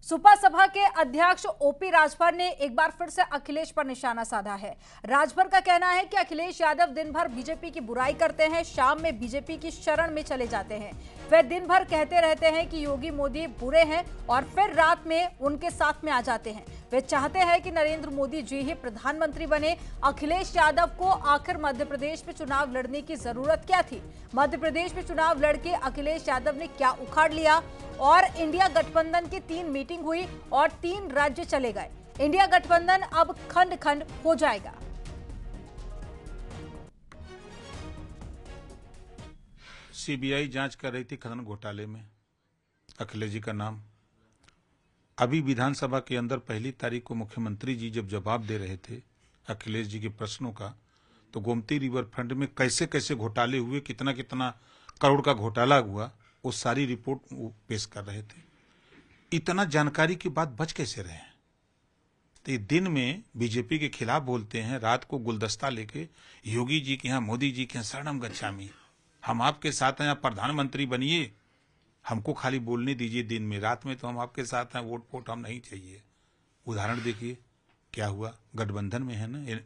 सुपा सभा के अध्यक्ष ओपी राजभर ने एक बार फिर से अखिलेश पर निशाना साधा है। राजभर का कहना है कि अखिलेश यादव दिन भर बीजेपी की बुराई करते हैं, शाम में बीजेपी की शरण में चले जाते हैं। वे दिन भर कहते रहते हैं कि योगी मोदी बुरे हैं और फिर रात में उनके साथ में आ जाते हैं। वे चाहते हैं कि नरेंद्र मोदी जी ही प्रधानमंत्री बने। अखिलेश यादव को आखिर मध्य प्रदेश में चुनाव लड़ने की जरूरत क्या थी? मध्य प्रदेश में चुनाव लड़के अखिलेश यादव ने क्या उखाड़ लिया? और इंडिया गठबंधन की 3 मीटिंग हुई और 3 राज्य चले गए। इंडिया गठबंधन अब खंड खंड हो जाएगा। सीबीआई जांच कर रही थी खनन घोटाले में अखिलेश जी का नाम। अभी विधानसभा के अंदर 1 तारीख को मुख्यमंत्री जी जब जवाब दे रहे थे अखिलेश जी के प्रश्नों का, तो गोमती रिवर फ्रंट में कैसे कैसे घोटाले हुए, कितना कितना करोड़ का घोटाला हुआ, वो सारी रिपोर्ट पेश कर रहे थे। इतना जानकारी के बाद बच कैसे रहे हैं? तो ये दिन में बीजेपी के खिलाफ बोलते हैं, रात को गुलदस्ता लेके योगी जी के यहाँ, मोदी जी के यहाँ शरणम गच्छामि, हम आपके साथ हैं, आप प्रधानमंत्री बनिए, हमको खाली बोलने दीजिए दिन में, रात में तो हम आपके साथ हैं, वोट वोट हम नहीं चाहिए। उदाहरण देखिए क्या हुआ। गठबंधन में है ना,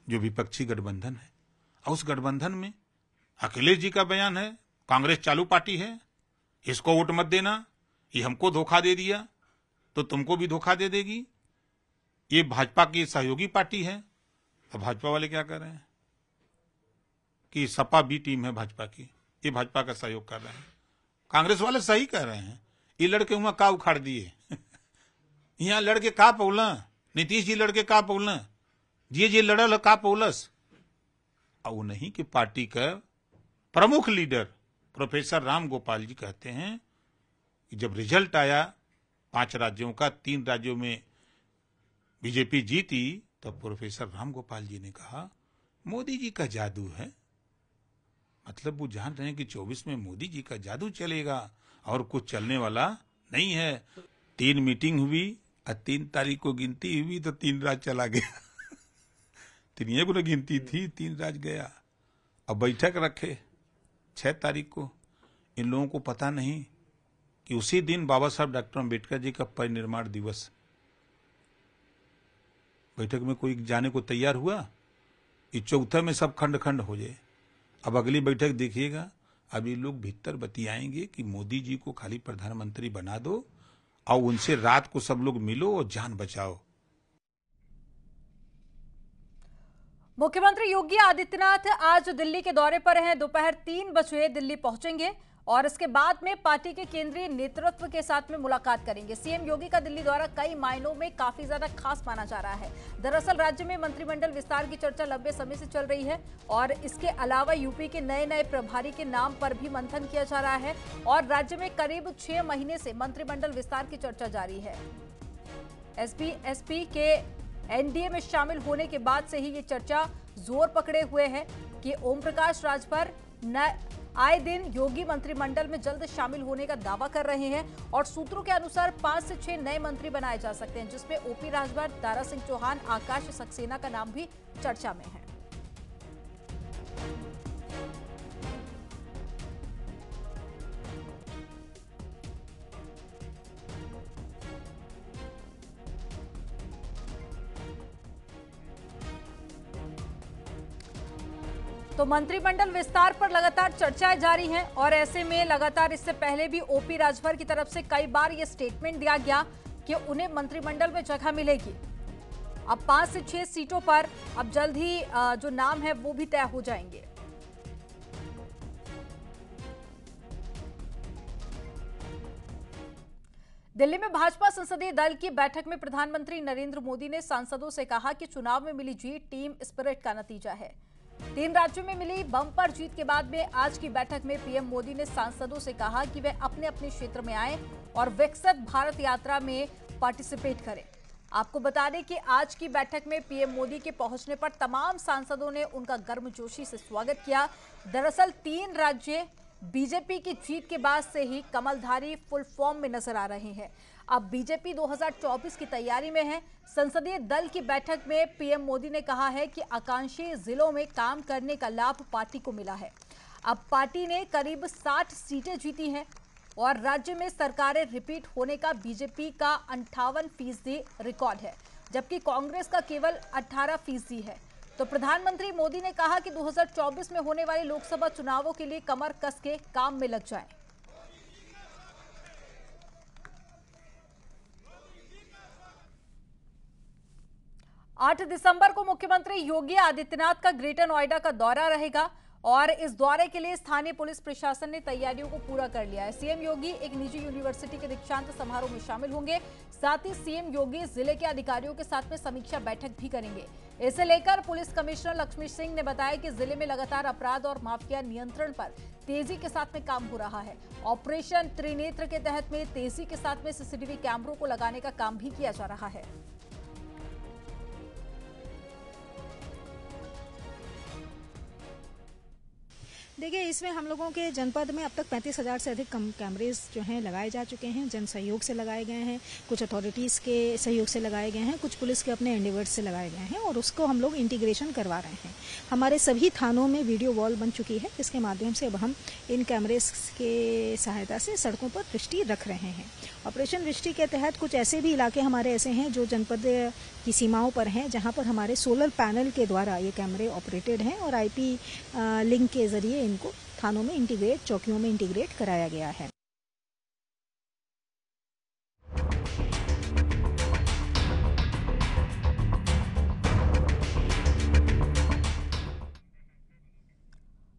जो विपक्षी गठबंधन है, और उस गठबंधन में अखिलेश जी का बयान है कांग्रेस चालू पार्टी है, इसको वोट मत देना, ये हमको धोखा दे दिया तो तुमको भी धोखा दे देगी, ये भाजपा की सहयोगी पार्टी है। तो भाजपा वाले क्या कर रहे हैं कि सपा बी टीम है भाजपा की, ये भाजपा का सहयोग कर रहे हैं। कांग्रेस वाले सही कह रहे हैं, ये लड़के हुआ का उखाड़ दिए यहाँ लड़के का पौला, नीतीश जी लड़के का पौला, जी लड़ल का पौलस। और नहीं कि पार्टी का प्रमुख लीडर प्रोफेसर राम गोपाल जी कहते हैं कि जब रिजल्ट आया 5 राज्यों का, 3 राज्यों में बीजेपी जीती, तब प्रोफेसर राम गोपाल जी ने कहा मोदी जी का जादू है। मतलब वो जान रहे हैं कि 24 में मोदी जी का जादू चलेगा और कुछ चलने वाला नहीं है। 3 मीटिंग हुई और 3 तारीख को गिनती हुई तो 3 राज्य चला गया 3 को गिनती थी, 3 राज्य गया। अब बैठक रखे 6 तारीख को। इन लोगों को पता नहीं कि उसी दिन बाबा साहब डॉक्टर अम्बेडकर जी का परिनिर्वाण दिवस। बैठक में कोई जाने को तैयार हुआ? इस चौथे में सब खंड खंड हो जाए। अब अगली बैठक देखिएगा, अब ये लोग भीतर बतियाएंगे कि मोदी जी को खाली प्रधानमंत्री बना दो और उनसे रात को सब लोग मिलो और जान बचाओ। मुख्यमंत्री योगी आदित्यनाथ आज दिल्ली के दौरे पर हैं। दोपहर 3 बजे दिल्ली पहुंचेंगे और इसके बाद में पार्टी के केंद्रीय नेतृत्व के साथ में मुलाकात करेंगे। सीएम योगी का दिल्ली दौरा कई मायनों में काफी ज्यादा खास माना जा रहा है। दरअसल राज्य में मंत्रिमंडल विस्तार की चर्चा लंबे समय से चल रही है और इसके अलावा यूपी के नए प्रभारी के नाम पर भी मंथन किया जा रहा है और राज्य में करीब 6 महीने से मंत्रिमंडल विस्तार की चर्चा जारी है। एसपी के एनडीए में शामिल होने के बाद से ही ये चर्चा जोर पकड़े हुए है कि ओम प्रकाश राजभर आए दिन योगी मंत्रिमंडल में जल्द शामिल होने का दावा कर रहे हैं और सूत्रों के अनुसार 5 से 6 नए मंत्री बनाए जा सकते हैं, जिसमें ओपी राजभर, दारा सिंह चौहान, आकाश सक्सेना का नाम भी चर्चा में है। तो मंत्रिमंडल विस्तार पर लगातार चर्चाएं जारी हैं और ऐसे में लगातार इससे पहले भी ओपी राजभर की तरफ से कई बार यह स्टेटमेंट दिया गया कि उन्हें मंत्रिमंडल में जगह मिलेगी। अब 5 से 6 सीटों पर अब जल्द ही जो नाम है वो भी तय हो जाएंगे। दिल्ली में भाजपा संसदीय दल की बैठक में प्रधानमंत्री नरेंद्र मोदी ने सांसदों से कहा कि चुनाव में मिली जीत टीम स्पिरिट का नतीजा है। 3 राज्यों में मिली बम्पर जीत के बाद में आज की बैठक में पीएम मोदी ने सांसदों से कहा कि वे अपने अपने क्षेत्र में आए और विकसित भारत यात्रा में पार्टिसिपेट करें। आपको बता दें कि आज की बैठक में पीएम मोदी के पहुंचने पर तमाम सांसदों ने उनका गर्मजोशी से स्वागत किया। दरअसल 3 राज्य बीजेपी की जीत के बाद से ही कमलधारी फुल फॉर्म में नजर आ रहे हैं। अब बीजेपी 2024 की तैयारी में है। संसदीय दल की बैठक में पीएम मोदी ने कहा है कि आकांक्षी जिलों में काम करने का लाभ पार्टी को मिला है। अब पार्टी ने करीब 60 सीटें जीती हैं और राज्य में सरकारें रिपीट होने का बीजेपी का 58% रिकॉर्ड है, जबकि कांग्रेस का केवल 18% है। तो प्रधानमंत्री मोदी ने कहा कि 2024 में होने वाले लोकसभा चुनावों के लिए कमर कस के काम में लग जाएं। 8 दिसंबर को मुख्यमंत्री योगी आदित्यनाथ का ग्रेटर नोएडा का दौरा रहेगा और इस दौरे के लिए स्थानीय पुलिस प्रशासन ने तैयारियों को पूरा कर लिया है। सीएम योगी एक निजी यूनिवर्सिटी के दीक्षांत समारोह में शामिल होंगे। साथ ही सीएम योगी जिले के अधिकारियों के साथ में समीक्षा बैठक भी करेंगे। इसे लेकर पुलिस कमिश्नर लक्ष्मी सिंह ने बताया कि जिले में लगातार अपराध और माफिया नियंत्रण पर तेजी के साथ में काम हो रहा है। ऑपरेशन त्रिनेत्र के तहत में तेजी के साथ में सीसीटीवी कैमरों को लगाने का काम भी किया जा रहा है। देखिए, इसमें हम लोगों के जनपद में अब तक 35,000 से अधिक कैमरेज जो हैं लगाए जा चुके हैं। जन सहयोग से लगाए गए हैं, कुछ अथॉरिटीज़ के सहयोग से लगाए गए हैं, कुछ पुलिस के अपने एंडेवर्स से लगाए गए हैं और उसको हम लोग इंटीग्रेशन करवा रहे हैं। हमारे सभी थानों में वीडियो वॉल बन चुकी है, जिसके माध्यम से अब हम इन कैमरेज के सहायता से सड़कों पर दृष्टि रख रहे हैं। ऑपरेशन दृष्टि के तहत कुछ ऐसे भी इलाके हमारे ऐसे हैं जो जनपद की सीमाओं पर हैं, जहां पर हमारे सोलर पैनल के द्वारा ये कैमरे ऑपरेटेड हैं और आईपी लिंक के जरिए इनको थानों में इंटीग्रेट, चौकियों में इंटीग्रेट कराया गया है।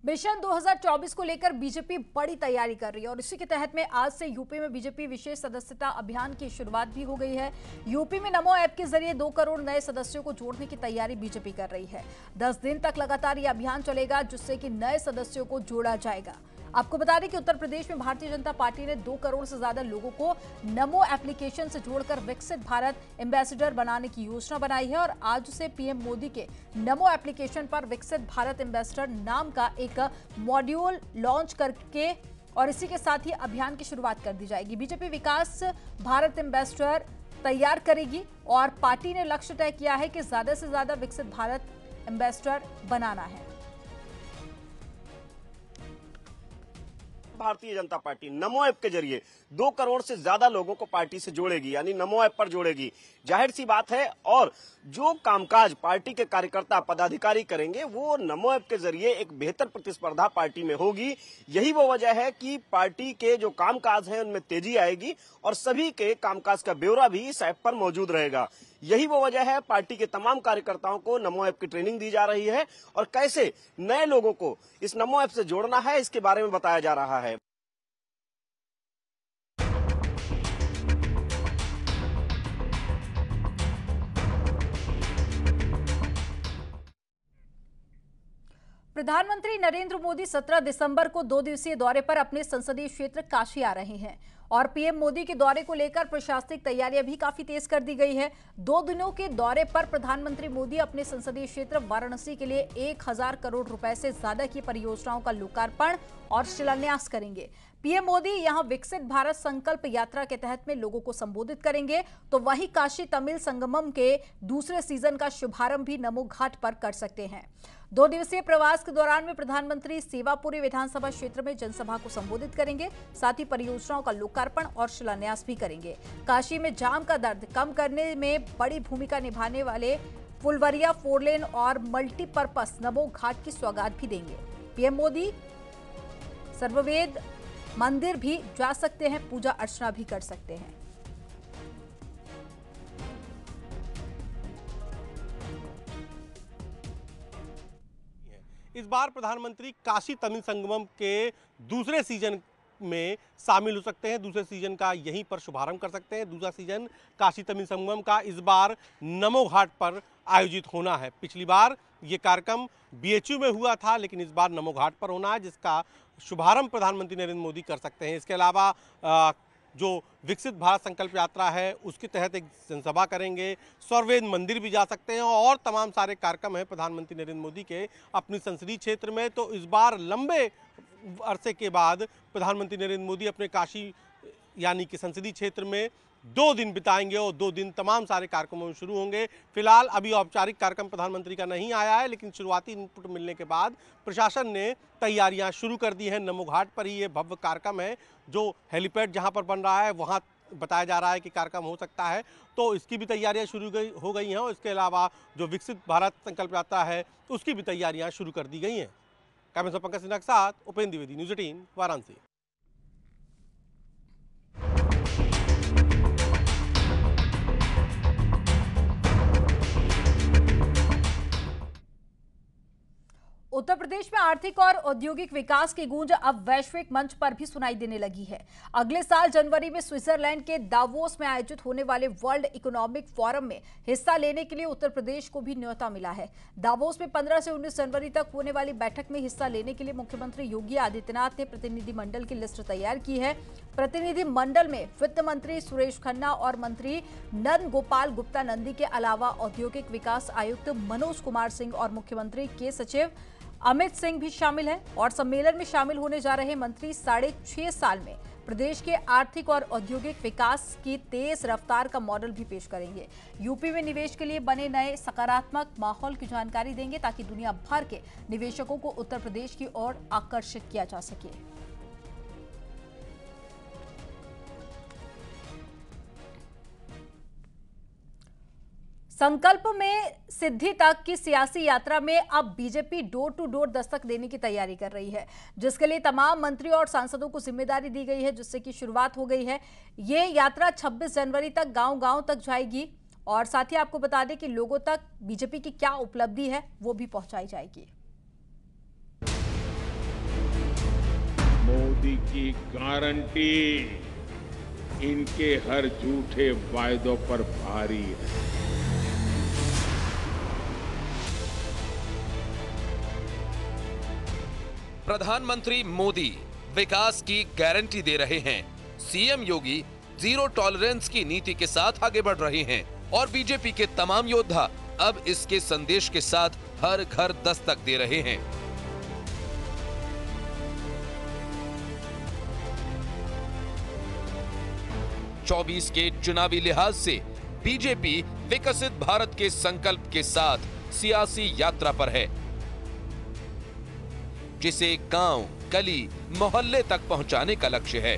मिशन 2024 को लेकर बीजेपी बड़ी तैयारी कर रही है और इसी के तहत में आज से यूपी में बीजेपी विशेष सदस्यता अभियान की शुरुआत भी हो गई है। यूपी में नमो ऐप के जरिए 2 करोड़ नए सदस्यों को जोड़ने की तैयारी बीजेपी कर रही है। 10 दिन तक लगातार ये अभियान चलेगा, जिससे कि नए सदस्यों को जोड़ा जाएगा। आपको बता दें कि उत्तर प्रदेश में भारतीय जनता पार्टी ने 2 करोड़ से ज्यादा लोगों को नमो एप्लीकेशन से जोड़कर विकसित भारत एम्बेसडर बनाने की योजना बनाई है और आज से पीएम मोदी के नमो एप्लीकेशन पर विकसित भारत एम्बेसडर नाम का एक मॉड्यूल लॉन्च करके और इसी के साथ ही अभियान की शुरुआत कर दी जाएगी। बीजेपी विकास भारत एम्बेसडर तैयार करेगी और पार्टी ने लक्ष्य तय किया है कि ज्यादा से ज्यादा विकसित भारत एम्बेसडर बनाना है। भारतीय जनता पार्टी नमो ऐप के जरिए 2 करोड़ से ज्यादा लोगों को पार्टी से जोड़ेगी, यानी नमो ऐप पर जोड़ेगी। जाहिर सी बात है, और जो कामकाज पार्टी के कार्यकर्ता पदाधिकारी करेंगे वो नमो ऐप के जरिए एक बेहतर प्रतिस्पर्धा पार्टी में होगी। यही वो वजह है कि पार्टी के जो कामकाज है उनमें तेजी आएगी और सभी के कामकाज का ब्यौरा भी इस ऐप पर मौजूद रहेगा। यही वो वजह है पार्टी के तमाम कार्यकर्ताओं को नमो ऐप की ट्रेनिंग दी जा रही है और कैसे नए लोगों को इस नमो ऐप से जोड़ना है इसके बारे में बताया जा रहा है। प्रधानमंत्री नरेंद्र मोदी 17 दिसंबर को 2 दिवसीय दौरे पर अपने संसदीय क्षेत्र काशी आ रहे हैं और पीएम मोदी के दौरे को लेकर प्रशासनिक तैयारियां भी काफी तेज कर दी गई है। 2 दिनों के दौरे पर प्रधानमंत्री मोदी अपने संसदीय क्षेत्र वाराणसी के लिए 1000 करोड़ रुपए से ज्यादा की परियोजनाओं का लोकार्पण और शिलान्यास करेंगे। पीएम मोदी यहां विकसित भारत संकल्प यात्रा के तहत में लोगों को संबोधित करेंगे, तो वहीं काशी तमिल संगमम के दूसरे सीजन का शुभारंभ भी नमो घाट पर कर सकते हैं। 2 दिवसीय प्रवास के दौरान में प्रधानमंत्री सेवापुरी विधानसभा क्षेत्र में जनसभा को संबोधित करेंगे, साथ ही परियोजनाओं का लोकार्पण और शिलान्यास भी करेंगे। काशी में जाम का दर्द कम करने में बड़ी भूमिका निभाने वाले फुलवरिया 4 लेन और मल्टीपर्पस नमो घाट की सौगात भी देंगे। पीएम मोदी सर्ववेद मंदिर भी जा सकते हैं, पूजा अर्चना भी कर सकते हैं। इस बार प्रधानमंत्री काशी तमिल संगमम के दूसरे सीजन में शामिल हो सकते हैं। दूसरे सीजन का यहीं पर शुभारंभ कर सकते हैं। दूसरा सीजन काशी तमिल संगमम का इस बार नमो घाट पर आयोजित होना है। पिछली बार ये कार्यक्रम बीएचयू में हुआ था, लेकिन इस बार नमो घाट पर होना है, जिसका शुभारंभ प्रधानमंत्री नरेंद्र मोदी कर सकते हैं। इसके अलावा जो विकसित भारत संकल्प यात्रा है उसके तहत एक जनसभा करेंगे, सर्ववेद मंदिर भी जा सकते हैं और तमाम सारे कार्यक्रम हैं प्रधानमंत्री नरेंद्र मोदी के अपनी संसदीय क्षेत्र में। तो इस बार लंबे अरसे के बाद प्रधानमंत्री नरेंद्र मोदी अपने काशी यानी कि संसदीय क्षेत्र में 2 दिन बिताएंगे और 2 दिन तमाम सारे कार्यक्रमों में शुरू होंगे। फिलहाल अभी औपचारिक कार्यक्रम प्रधानमंत्री का नहीं आया है, लेकिन शुरुआती इनपुट मिलने के बाद प्रशासन ने तैयारियां शुरू कर दी हैं। नमो घाट पर ही ये भव्य कार्यक्रम है, जो हेलीपैड जहां पर बन रहा है वहां बताया जा रहा है कि कार्यक्रम हो सकता है, तो इसकी भी तैयारियां शुरू हो गई हैं। और इसके अलावा जो विकसित भारत संकल्प यात्रा है उसकी भी तैयारियां शुरू कर दी गई हैं। कैमरा पंकज सिन्हा के साथ उपेंद्र द्विवेदी, न्यूज़ 18 वाराणसी। उत्तर प्रदेश में आर्थिक और औद्योगिक विकास की गूंज अब वैश्विक मंच पर भी सुनाई देने लगी है। अगले साल जनवरी में स्विट्जरलैंड के दावोस में आयोजित होने वाले वर्ल्ड इकोनॉमिक फोरम में हिस्सा लेने के लिए उत्तर प्रदेश को भी न्योता मिला है। दावोस में 15 से 19 जनवरी तक होने वाली बैठक में हिस्सा लेने के लिए मुख्यमंत्री योगी आदित्यनाथ ने प्रतिनिधिमंडल की लिस्ट तैयार की है। प्रतिनिधिमंडल में वित्त मंत्री सुरेश खन्ना और मंत्री नंद गोपाल गुप्ता नंदी के अलावा औद्योगिक विकास आयुक्त मनोज कुमार सिंह और मुख्यमंत्री के सचिव अमित सिंह भी शामिल हैं। और सम्मेलन में शामिल होने जा रहे मंत्री 6.5 साल में प्रदेश के आर्थिक और औद्योगिक विकास की तेज रफ्तार का मॉडल भी पेश करेंगे। यूपी में निवेश के लिए बने नए सकारात्मक माहौल की जानकारी देंगे, ताकि दुनिया भर के निवेशकों को उत्तर प्रदेश की ओर आकर्षित किया जा सके। संकल्प में सिद्धि तक की सियासी यात्रा में अब BJP door to door Dastak देने की तैयारी कर रही है, जिसके लिए तमाम मंत्री और सांसदों को जिम्मेदारी दी गई है, जिससे कि शुरुआत हो गई है। ये यात्रा 26 जनवरी तक गांव-गांव तक जाएगी और साथ ही आपको बता दें कि लोगों तक बीजेपी की क्या उपलब्धि है वो भी पहुंचाई जाएगी। मोदी की गारंटी इनके हर झूठे वायदों पर भारी है। प्रधानमंत्री मोदी विकास की गारंटी दे रहे हैं। सीएम योगी जीरो टॉलरेंस की नीति के साथ आगे बढ़ रहे हैं और बीजेपी के तमाम योद्धा अब इसके संदेश के साथ हर घर दस्तक दे रहे हैं। चौबीस के चुनावी लिहाज से बीजेपी विकसित भारत के संकल्प के साथ सियासी यात्रा पर है, जिसे गांव, गली, मोहल्ले तक पहुंचाने का लक्ष्य है।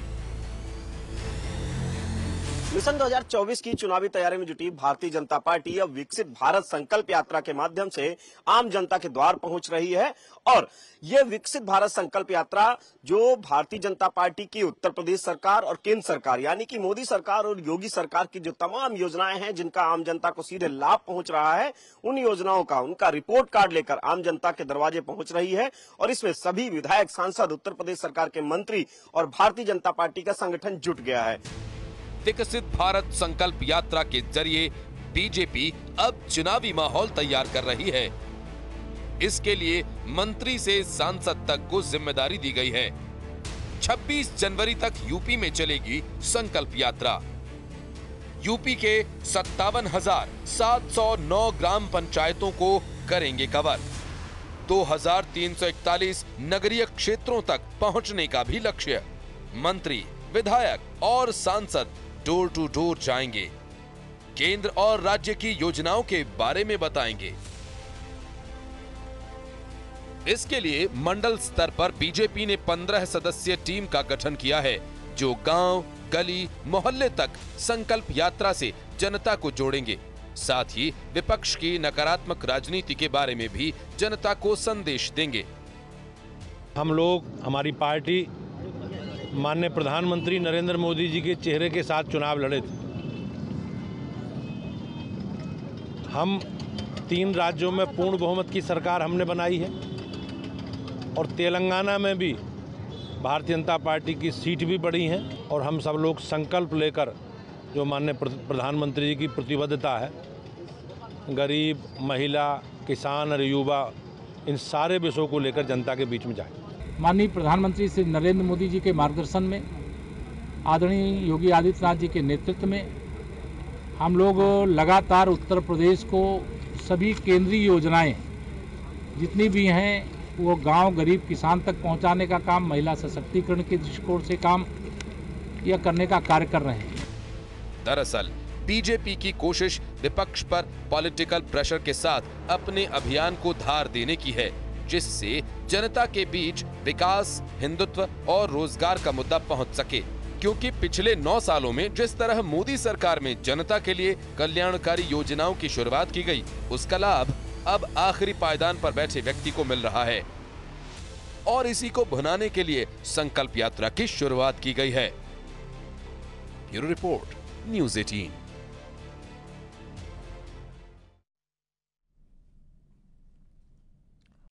मिशन 2024 की चुनावी तैयारी में जुटी भारतीय जनता पार्टी अब विकसित भारत संकल्प यात्रा के माध्यम से आम जनता के द्वार पहुंच रही है। और यह विकसित भारत संकल्प यात्रा जो भारतीय जनता पार्टी की उत्तर प्रदेश सरकार और केंद्र सरकार यानी कि मोदी सरकार और योगी सरकार की जो तमाम योजनाएं हैं, जिनका आम जनता को सीधे लाभ पहुंच रहा है, उन योजनाओं का उनका रिपोर्ट कार्ड लेकर आम जनता के दरवाजे पहुंच रही है। और इसमें सभी विधायक, सांसद, उत्तर प्रदेश सरकार के मंत्री और भारतीय जनता पार्टी का संगठन जुट गया है। विकसित भारत संकल्प यात्रा के जरिए बीजेपी अब चुनावी माहौल तैयार कर रही है। इसके लिए मंत्री से सांसद तक को जिम्मेदारी दी गई है। 26 जनवरी तक यूपी में चलेगी संकल्प यात्रा। यूपी के 57,709 ग्राम पंचायतों को करेंगे कवर। 2,341 नगरीय क्षेत्रों तक पहुंचने का भी लक्ष्य। मंत्री, विधायक और सांसद डोर टू डोर जाएंगे, केंद्र और राज्य की योजनाओं के बारे में बताएंगे। इसके लिए मंडल स्तर पर बीजेपी ने 15 सदस्यीय टीम का गठन किया है, जो गांव, गली, मोहल्ले तक संकल्प यात्रा से जनता को जोड़ेंगे। साथ ही विपक्ष की नकारात्मक राजनीति के बारे में भी जनता को संदेश देंगे। हम लोग, हमारी पार्टी माननीय प्रधानमंत्री नरेंद्र मोदी जी के चेहरे के साथ चुनाव लड़े थे। हम 3 राज्यों में पूर्ण बहुमत की सरकार हमने बनाई है और तेलंगाना में भी भारतीय जनता पार्टी की सीट भी बढ़ी हैं। और हम सब लोग संकल्प लेकर, जो माननीय प्रधानमंत्री जी की प्रतिबद्धता है, गरीब, महिला, किसान और युवा, इन सारे विषयों को लेकर जनता के बीच में जाए। माननीय प्रधानमंत्री श्री नरेंद्र मोदी जी के मार्गदर्शन में, आदरणीय योगी आदित्यनाथ जी के नेतृत्व में हम लोग लगातार उत्तर प्रदेश को सभी केंद्रीय योजनाएं जितनी भी हैं वो गांव, गरीब, किसान तक पहुंचाने का काम, महिला सशक्तिकरण के दृष्टिकोण से काम यह करने का कार्य कर रहे हैं। दरअसल बीजेपी की कोशिश विपक्ष पर पॉलिटिकल प्रेशर के साथ अपने अभियान को धार देने की है, जिससे जनता के बीच विकास, हिंदुत्व और रोजगार का मुद्दा पहुंच सके। क्योंकि पिछले 9 सालों में जिस तरह मोदी सरकार में जनता के लिए कल्याणकारी योजनाओं की शुरुआत की गई, उसका लाभ अब आखिरी पायदान पर बैठे व्यक्ति को मिल रहा है और इसी को भुनाने के लिए संकल्प यात्रा की शुरुआत की गई है। Bureau report, news 18।